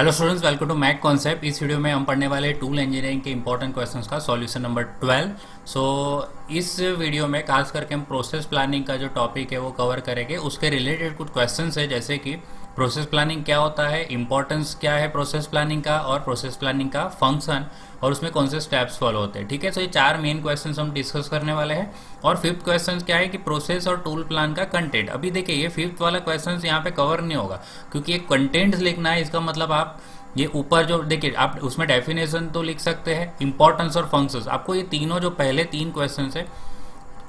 Hello students, welcome to Mech Concept. इस video में हम पढ़ने वाले टूल इंजीनियरिंग के इंपॉर्टेंट क्वेश्चंस का सॉल्यूशन नंबर 12। इस वीडियो में खास करके हम प्रोसेस प्लानिंग का जो टॉपिक है वो कवर करेंगे। उसके रिलेटेड कुछ क्वेश्चंस है, जैसे कि प्रोसेस प्लानिंग क्या होता है, इंपॉर्टेंस क्या है प्रोसेस प्लानिंग का, और प्रोसेस प्लानिंग का फंक्शन, और उसमें कौन से स्टेप्स फॉलो होते हैं। ठीक है, तो ये चार मेन क्वेश्चंस हम डिस्कस करने वाले हैं। और फिफ्थ क्वेश्चन क्या है कि प्रोसेस और टूल प्लान का कंटेंट। अभी देखिए, ये फिफ्थ वाला क्वेश्चन यहाँ पे कवर नहीं होगा, क्योंकि ये कंटेंट्स लिखना है। इसका मतलब आप ये ऊपर जो देखिए, आप उसमें डेफिनेशन तो लिख सकते हैं, इंपॉर्टेंस और फंक्शंस। आपको ये तीनों जो पहले तीन क्वेश्चन है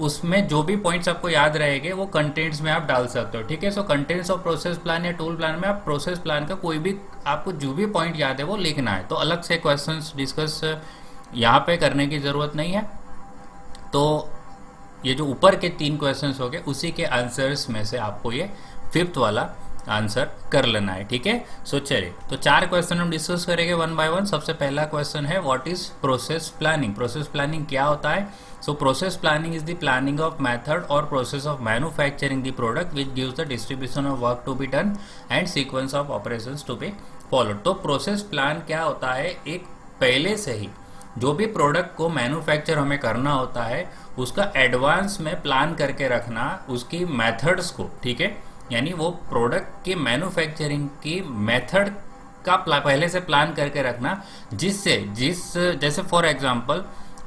उसमें जो भी पॉइंट्स आपको याद रहेंगे वो कंटेंट्स में आप डाल सकते हो। ठीक है, सो कंटेंट्स ऑफ प्रोसेस प्लान या टूल प्लान में आप प्रोसेस प्लान का कोई भी आपको जो भी पॉइंट याद है वो लिखना है। तो अलग से क्वेश्चंस डिस्कस यहाँ पे करने की ज़रूरत नहीं है। तो ये जो ऊपर के तीन क्वेश्चंस हो गए उसी के आंसर्स में से आपको ये फिफ्थ वाला आंसर कर लेना है। ठीक है, सो चलिए, तो चार क्वेश्चन हम डिस्कस करेंगे वन बाय वन। सबसे पहला क्वेश्चन है, what is process planning. Process planning क्या होता है? So process planning is the planning of method और process of manufacturing the product which gives the distribution of work to be done and sequence of operations to be followed. तो process plan क्या होता है? एक पहले से ही जो भी प्रोडक्ट को मैन्युफैक्चर हमें करना होता है उसका एडवांस में प्लान करके रखना, उसकी मेथड्स को। ठीक है, यानी वो प्रोडक्ट के मैन्युफैक्चरिंग की मेथड का पहले से प्लान करके रखना, जिससे जैसे फॉर एग्जांपल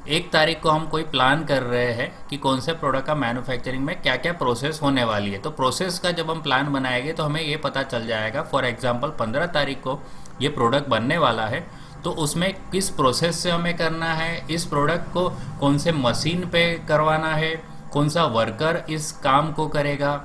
1 तारीख को हम कोई प्लान कर रहे हैं कि कौन से प्रोडक्ट का मैन्युफैक्चरिंग में क्या क्या प्रोसेस होने वाली है। तो प्रोसेस का जब हम प्लान बनाएंगे तो हमें ये पता चल जाएगा, फॉर एग्जांपल 15 तारीख को ये प्रोडक्ट बनने वाला है, तो उसमें किस प्रोसेस से हमें करना है, इस प्रोडक्ट को कौन से मशीन पे करवाना है, कौन सा वर्कर इस काम को करेगा,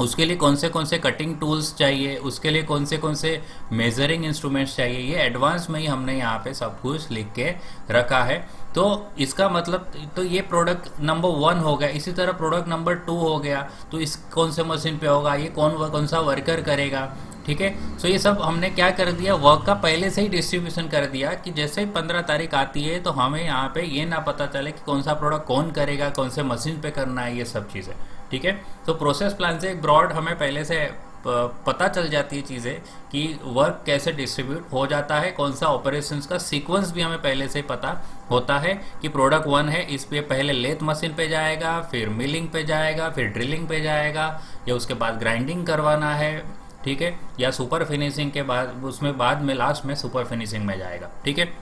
उसके लिए कौन से कटिंग टूल्स चाहिए, उसके लिए कौन से मेजरिंग इंस्ट्रूमेंट्स चाहिए। ये एडवांस में ही हमने यहाँ पे सब कुछ लिख के रखा है। तो इसका मतलब, तो ये प्रोडक्ट नंबर 1 हो गया। इसी तरह प्रोडक्ट नंबर 2 हो गया, तो इस कौन से मशीन पे होगा, ये कौन सा वर्कर करेगा। ठीक है, सो ये सब हमने क्या कर दिया, वर्क का पहले से ही डिस्ट्रीब्यूशन कर दिया कि जैसे ही 15 तारीख आती है तो हमें यहाँ पे ये ना पता चले कि कौन सा प्रोडक्ट कौन करेगा, कौन से मशीन पे करना है, ये सब चीज़ें। ठीक है, तो प्रोसेस प्लान से एक ब्रॉड हमें पहले से पता चल जाती है चीज़ें कि वर्क कैसे डिस्ट्रीब्यूट हो जाता है, कौन सा ऑपरेशंस का सीक्वेंस भी हमें पहले से पता होता है कि प्रोडक्ट 1 है, इस पे पहले लेथ मशीन पे जाएगा, फिर मिलिंग पे जाएगा, फिर ड्रिलिंग पे जाएगा, या उसके बाद ग्राइंडिंग करवाना है। ठीक है, या सुपर फिनिशिंग के बाद उसमें बाद में लास्ट में सुपर फिनिशिंग में जाएगा। ठीक है,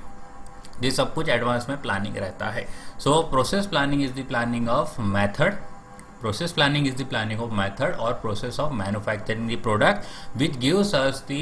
ये सब कुछ एडवांस में प्लानिंग रहता है। So process planning is the planning of method, process planning is the planning of method or process of manufacturing the product which gives us the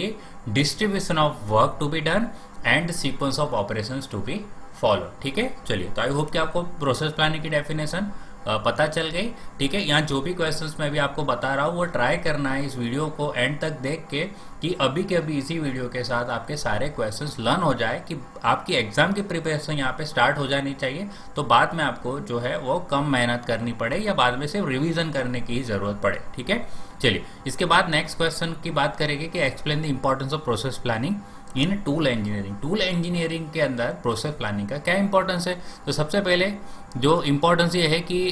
distribution of work to be done and the sequence of operations to be followed। ठीक है, चलिए, तो I hope कि आपको process planning की definition पता चल गई। ठीक है, यहाँ जो भी क्वेश्चंस मैं भी आपको बता रहा हूँ वो ट्राई करना है इस वीडियो को एंड तक देख के, कि अभी के अभी इसी वीडियो के साथ आपके सारे क्वेश्चंस लर्न हो जाए, कि आपकी एग्जाम की प्रिपरेशन यहाँ पे स्टार्ट हो जानी चाहिए। तो बाद में आपको जो है वो कम मेहनत करनी पड़े या बाद में सिर्फ रिविजन करने की ही ज़रूरत पड़े। ठीक है, चलिए, इसके बाद नेक्स्ट क्वेश्चन की बात करेंगे कि explain the importance of process planning in tool engineering. Tool engineering के अंदर प्रोसेस प्लानिंग का क्या इंपॉर्टेंस है? तो सबसे पहले जो इंपॉर्टेंस ये है कि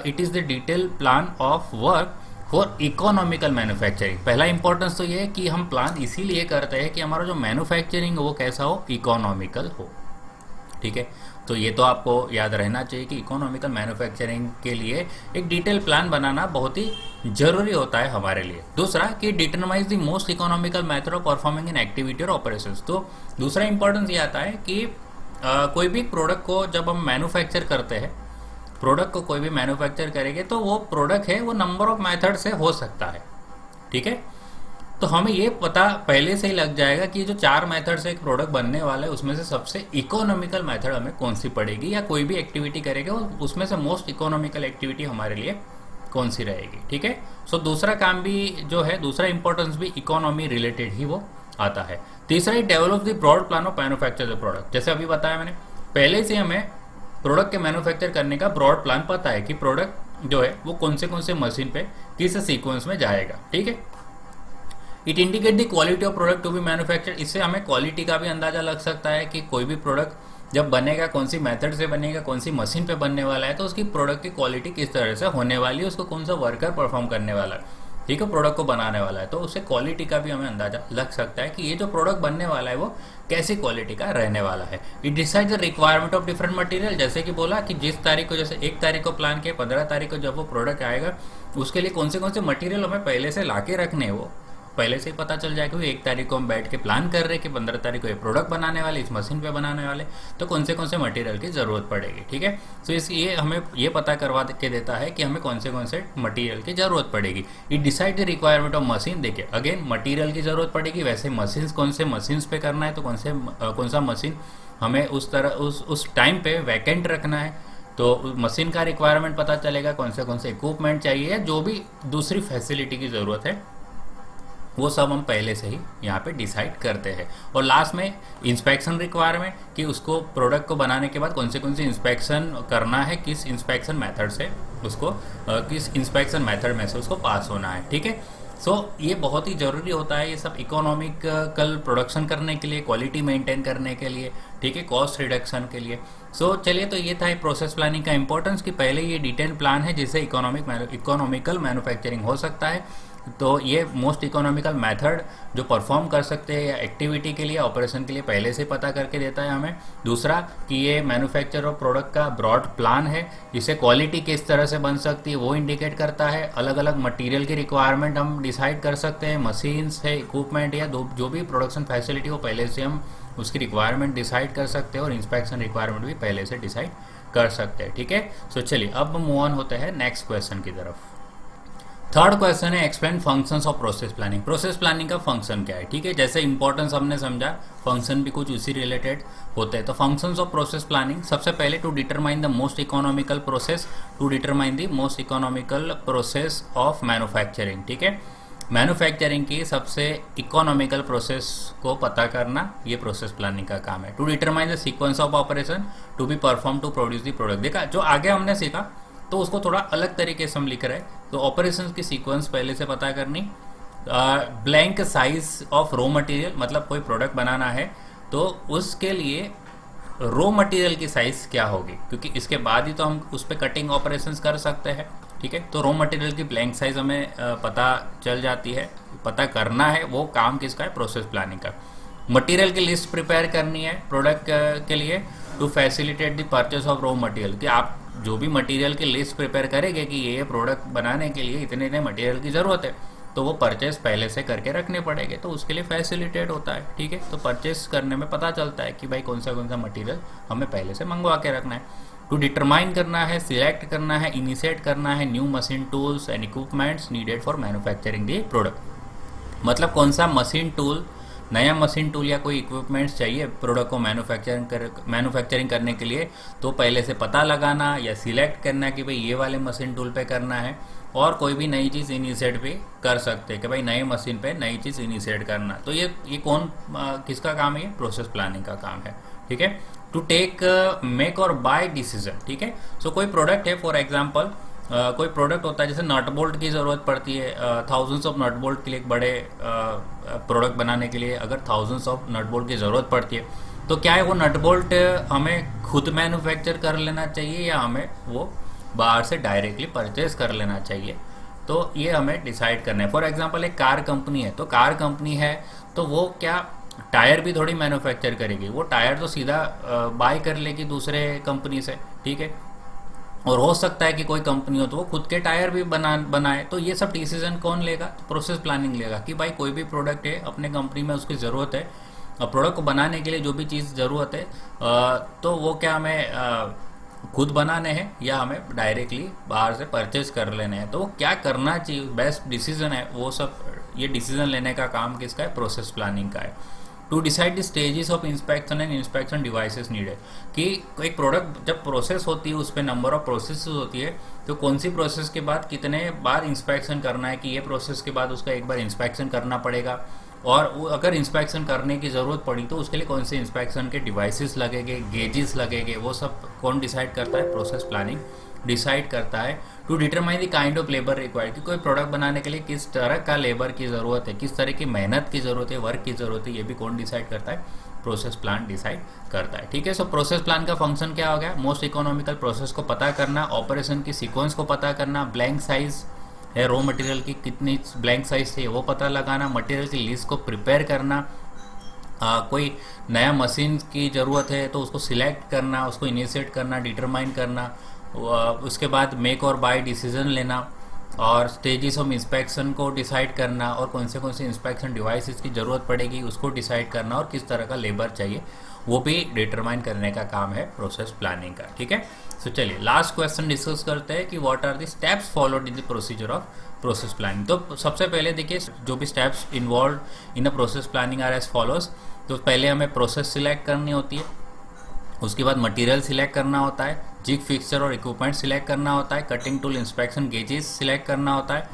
it is the detail plan of work for economical manufacturing. पहला इंपॉर्टेंस तो ये है कि हम प्लान इसीलिए करते हैं कि हमारा जो मैन्युफैक्चरिंग हो वो कैसा हो, इकोनॉमिकल हो। ठीक है, तो ये तो आपको याद रहना चाहिए कि इकोनॉमिकल मैन्युफैक्चरिंग के लिए एक डिटेल प्लान बनाना बहुत ही जरूरी होता है हमारे लिए। दूसरा कि determine the most economical method of performing an activity और ऑपरेशंस। तो दूसरा इंपॉर्टेंस ये आता है कि कोई भी प्रोडक्ट को जब हम मैन्युफैक्चर करते हैं, प्रोडक्ट को कोई भी मैन्युफैक्चर करेंगे तो वो प्रोडक्ट है वो नंबर ऑफ मेथड से हो सकता है। ठीक है, तो हमें ये पता पहले से ही लग जाएगा कि जो 4 मेथड से एक प्रोडक्ट बनने वाला है उसमें से सबसे इकोनॉमिकल मेथड हमें कौन सी पड़ेगी, या कोई भी एक्टिविटी करेंगे उसमें से मोस्ट इकोनॉमिकल एक्टिविटी हमारे लिए कौन सी रहेगी। ठीक है, सो दूसरा काम भी जो है, दूसरा इंपॉर्टेंस भी इकोनॉमी रिलेटेड ही वो आता है। तीसरा ही develop the broad plan of manufacture the product. जैसे अभी बताया मैंने, पहले से हमें प्रोडक्ट के मैन्युफैक्चर करने का ब्रॉड प्लान पता है कि प्रोडक्ट जो है वो कौन से मशीन पे किस सीक्वेंस में जाएगा। ठीक है, it indicate the quality of product to be manufacture. इससे हमें क्वालिटी का भी अंदाजा लग सकता है कि कोई भी प्रोडक्ट जब बनेगा कौन सी मेथड से बनेगा, कौन सी मशीन पे बनने वाला है, तो उसकी प्रोडक्ट की क्वालिटी किस तरह से होने वाली है, उसको कौन सा वर्कर परफॉर्म करने वाला है। ठीक है, प्रोडक्ट को बनाने वाला है, तो उससे क्वालिटी का भी हमें अंदाजा लग सकता है कि ये जो प्रोडक्ट बनने वाला है वो कैसी क्वालिटी का रहने वाला है। It decide the requirement of different material, जैसे कि बोला कि जिस तारीख को, जैसे 1 तारीख को प्लान किया, 15 तारीख को जब वो प्रोडक्ट आएगा उसके लिए कौन से मटेरियल हमें पहले से ला के रखने हैं, वो पहले से ही पता चल जाएगा कि 1 तारीख को हम बैठ के प्लान कर रहे हैं कि 15 तारीख को ये प्रोडक्ट बनाने वाले, इस मशीन पे बनाने वाले, तो कौन से मटेरियल की ज़रूरत पड़ेगी। ठीक है, तो ये हमें ये पता करवा के देता है कि हमें कौन से मटेरियल की ज़रूरत पड़ेगी। It decide the requirement of machine, देखिए अगेन मटेरियल की ज़रूरत पड़ेगी, वैसे मशीन कौन से मशीन्स पे करना है, तो कौन सा मशीन हमें उस टाइम पे वैकेंट रखना है, तो मशीन का रिक्वायरमेंट पता चलेगा, कौन से इक्विपमेंट चाहिए, जो भी दूसरी फैसिलिटी की ज़रूरत है वो सब हम पहले से ही यहाँ पे डिसाइड करते हैं। और लास्ट में इंस्पेक्शन रिक्वायरमेंट, कि उसको प्रोडक्ट को बनाने के बाद कौन से इंस्पेक्शन करना है, किस इंस्पेक्शन मेथड से उसको किस इंस्पेक्शन मेथड में से उसको पास होना है। ठीक है, सो ये बहुत ही ज़रूरी होता है, ये सब इकोनॉमिकल प्रोडक्शन करने के लिए, क्वालिटी मेंटेन करने के लिए, ठीक है, कॉस्ट रिडक्शन के लिए। सो चलिए, तो ये था प्रोसेस प्लानिंग का इंपॉर्टेंस, कि पहले ये डिटेल प्लान है जिससे इकोनॉमिकल मैन्युफैक्चरिंग हो सकता है। तो ये मोस्ट इकोनॉमिकल मेथड जो परफॉर्म कर सकते हैं या एक्टिविटी के लिए, ऑपरेशन के लिए पहले से पता करके देता है हमें। दूसरा कि ये मैन्युफैक्चर ऑफ प्रोडक्ट का ब्रॉड प्लान है, इससे क्वालिटी किस तरह से बन सकती है वो इंडिकेट करता है। अलग अलग मटेरियल की रिक्वायरमेंट हम डिसाइड कर सकते हैं, मशीन्स है, इक्विपमेंट या जो भी प्रोडक्शन फैसिलिटी हो पहले से हम उसकी रिक्वायरमेंट डिसाइड कर सकते हैं, और इंस्पेक्शन रिक्वायरमेंट भी पहले से डिसाइड कर सकते हैं। ठीक है, सो चलिए अब मूव ऑन होते हैं नेक्स्ट क्वेश्चन की तरफ। थर्ड क्वेश्चन है explain functions of process planning. Process planning का फंक्शन क्या है। ठीक है, जैसे इंपॉर्टेंस हमने समझा, फंक्शन भी कुछ उसी रिलेटेड होते हैं। तो फंक्शंस ऑफ प्रोसेस प्लानिंग, सबसे पहले to determine the most economical process, to determine the most economical process of manufacturing. ठीक है, मैन्युफैक्चरिंग की सबसे इकोनॉमिकल प्रोसेस को पता करना ये प्रोसेस प्लानिंग का काम है। To determine the sequence of operation to be perform to produce the product. देखा, जो आगे हमने सीखा तो उसको थोड़ा अलग तरीके से हम लिख रहे हैं। तो ऑपरेशंस की सीक्वेंस पहले से पता करनी। Blank size of raw material, मतलब कोई प्रोडक्ट बनाना है तो उसके लिए रॉ मटेरियल की साइज क्या होगी, क्योंकि इसके बाद ही तो हम उस पर कटिंग ऑपरेशंस कर सकते हैं। ठीक है, तो रॉ मटेरियल की ब्लैंक साइज हमें पता चल जाती है, पता करना है, वो काम किसका है, प्रोसेस प्लानिंग का। मटेरियल की लिस्ट प्रिपेयर करनी है प्रोडक्ट के लिए, to facilitate the purchase of raw material, कि आप जो भी मटेरियल की लिस्ट प्रिपेयर करेंगे कि ये प्रोडक्ट बनाने के लिए इतने मटेरियल की ज़रूरत है, तो वो परचेस पहले से करके रखने पड़ेंगे, तो उसके लिए फैसिलिटेट होता है। ठीक है, तो परचेस करने में पता चलता है कि भाई कौन सा मटेरियल हमें पहले से मंगवा के रखना है। टू डिटरमाइन करना है, सिलेक्ट करना है, इनिशिएट करना है new machine tools and equipments needed for manufacturing the product, मतलब कौन सा मशीन टूल, नया मशीन टूल या कोई इक्विपमेंट्स चाहिए प्रोडक्ट को मैन्युफैक्चरिंग करने के लिए, तो पहले से पता लगाना या सिलेक्ट करना कि भाई ये वाले मशीन टूल पे करना है, और कोई भी नई चीज़ इनिशिएट भी कर सकते हैं कि भाई नए मशीन पे नई चीज़ इनिशिएट करना। तो ये किसका काम है, ये प्रोसेस प्लानिंग का काम है। ठीक है, टू टेक मेक और बाय डिसीजन। ठीक है, सो कोई प्रोडक्ट है, फॉर एग्जांपल कोई प्रोडक्ट होता है, जैसे नट बोल्ट की ज़रूरत पड़ती है, थाउजेंड्स ऑफ नट बोल्ट के लिए, एक बड़े प्रोडक्ट बनाने के लिए अगर थाउजेंड्स ऑफ नट बोल्ट की ज़रूरत पड़ती है, तो क्या है वो नट बोल्ट हमें खुद मैन्युफैक्चर कर लेना चाहिए या हमें वो बाहर से डायरेक्टली परचेज कर लेना चाहिए, तो ये हमें डिसाइड करना है। फॉर एग्जांपल एक कार कंपनी है, तो कार कंपनी है तो वो क्या टायर भी थोड़ी मैन्युफैक्चर करेगी, वो टायर तो सीधा बाय कर लेगी दूसरे कंपनी से। ठीक है, और हो सकता है कि कोई कंपनी हो तो वो खुद के टायर भी बनाए, तो ये सब डिसीजन कौन लेगा, तो प्रोसेस प्लानिंग लेगा कि भाई कोई भी प्रोडक्ट है अपने कंपनी में उसकी ज़रूरत है, और प्रोडक्ट को बनाने के लिए जो भी चीज़ ज़रूरत है तो वो क्या हमें खुद बनाने हैं या हमें डायरेक्टली बाहर से परचेज कर लेने हैं, तो वो क्या करना चाहिए, बेस्ट डिसीजन है वो सब, ये डिसीजन लेने का काम किसका है, प्रोसेस प्लानिंग का है। To decide the stages of inspection and inspection devices needed, कि एक प्रोडक्ट जब प्रोसेस होती है उस पर नंबर ऑफ प्रोसेस होती है, तो कौन सी प्रोसेस के बाद कितने बार इंस्पेक्शन करना है, कि ये प्रोसेस के बाद उसका एक बार इंस्पेक्शन करना पड़ेगा, और अगर इंस्पेक्शन करने की ज़रूरत पड़ी तो उसके लिए कौन से इंस्पेक्शन के डिवाइसेस लगेंगे, गेजेस लगेंगे, वो सब कौन डिसाइड करता है, प्रोसेस प्लानिंग डिसाइड करता है। To determine the kind of labour required, कि कोई प्रोडक्ट बनाने के लिए किस तरह का लेबर की ज़रूरत है, किस तरह की मेहनत की ज़रूरत है, वर्क की ज़रूरत है, ये भी कौन डिसाइड करता है, प्रोसेस प्लान डिसाइड करता है। ठीक है, सो प्रोसेस प्लान का फंक्शन क्या हो गया, मोस्ट इकोनॉमिकल प्रोसेस को पता करना, ऑपरेशन की सीक्वेंस को पता करना, ब्लैंक साइज है, रॉ मटेरियल की कितनी ब्लैंक साइज चाहिए वो पता लगाना, मटेरियल की लिस्ट को प्रिपेयर करना, कोई नया मशीन की ज़रूरत है तो उसको सिलेक्ट करना, उसको इनिशिएट करना, डिटरमाइन करना, उसके बाद मेक और बाय डिसीजन लेना, और स्टेजेस ऑफ इंस्पेक्शन को डिसाइड करना, और कौन से इंस्पेक्शन डिवाइसेस की ज़रूरत पड़ेगी उसको डिसाइड करना, और किस तरह का लेबर चाहिए वो भी डिटरमाइन करने का काम है प्रोसेस प्लानिंग का। ठीक है, तो चलिए लास्ट क्वेश्चन डिस्कस करते हैं कि what are the steps followed in the procedure of process planning. तो सबसे पहले देखिए जो भी steps involve in a process planning are as follows. तो पहले हमें प्रोसेस सिलेक्ट करनी होती है, उसके बाद मटेरियल सिलेक्ट करना होता है, जिग फिक्सचर और इक्विपमेंट सिलेक्ट करना होता है, cutting tool inspection gauges select करना होता है,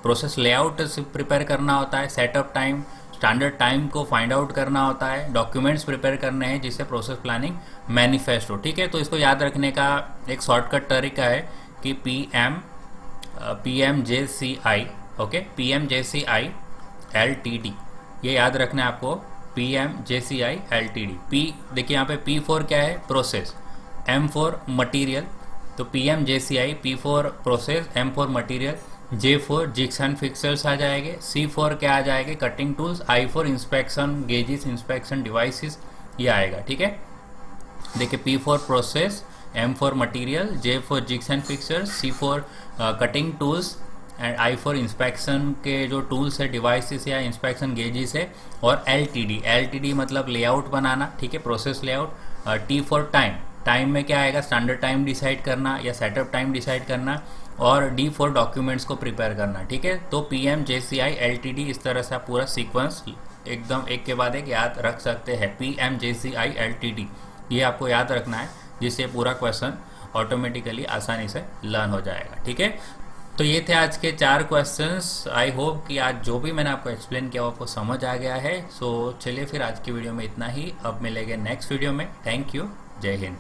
प्रोसेस लेआउट प्रिपेयर करना होता है, सेटअप टाइम स्टैंडर्ड टाइम को फाइंड आउट करना होता है, डॉक्यूमेंट्स प्रिपेयर करने हैं जिससे प्रोसेस प्लानिंग मैनिफेस्ट हो। ठीक है, तो इसको याद रखने का एक शॉर्टकट तरीका है कि PMJCI, ओके, PMJCI LTD, ये याद रखना है आपको, PMJCI LTD। P देखिए यहाँ पे P4 क्या है, प्रोसेस, M4 मटीरियल, तो PMJCI P4 process, M4 material, J4 jigs and fixtures आ जाएंगे, C4 क्या आ जाएंगे, cutting tools, I4 inspection gauges inspection devices, ये आएगा। ठीक है, देखिए P4 process, M4 material, J4 jigs and fixtures, C4 cutting tools and I4 inspection के जो टूल्स है डिवाइसेस या इंस्पेक्शन गेजेस है, और LTD मतलब लेआउट बनाना। ठीक है, process layout. T for time, time में क्या आएगा, स्टैंडर्ड टाइम डिसाइड करना या सेटअप टाइम डिसाइड करना, और D फॉर डॉक्यूमेंट्स को प्रिपेयर करना। ठीक है, तो PMJCI LTD इस तरह से आप पूरा सीक्वेंस एकदम एक के बाद एक याद रख सकते हैं। PMJCI LTD ये आपको याद रखना है, जिससे पूरा क्वेश्चन ऑटोमेटिकली आसानी से लर्न हो जाएगा। ठीक है, तो ये थे आज के 4 क्वेश्चंस। आई होप कि आज जो भी मैंने आपको एक्सप्लेन किया वो आपको समझ आ गया है। सो चलिए फिर आज की वीडियो में इतना ही, अब मिलेंगे नेक्स्ट वीडियो में। थैंक यू, जय हिंद।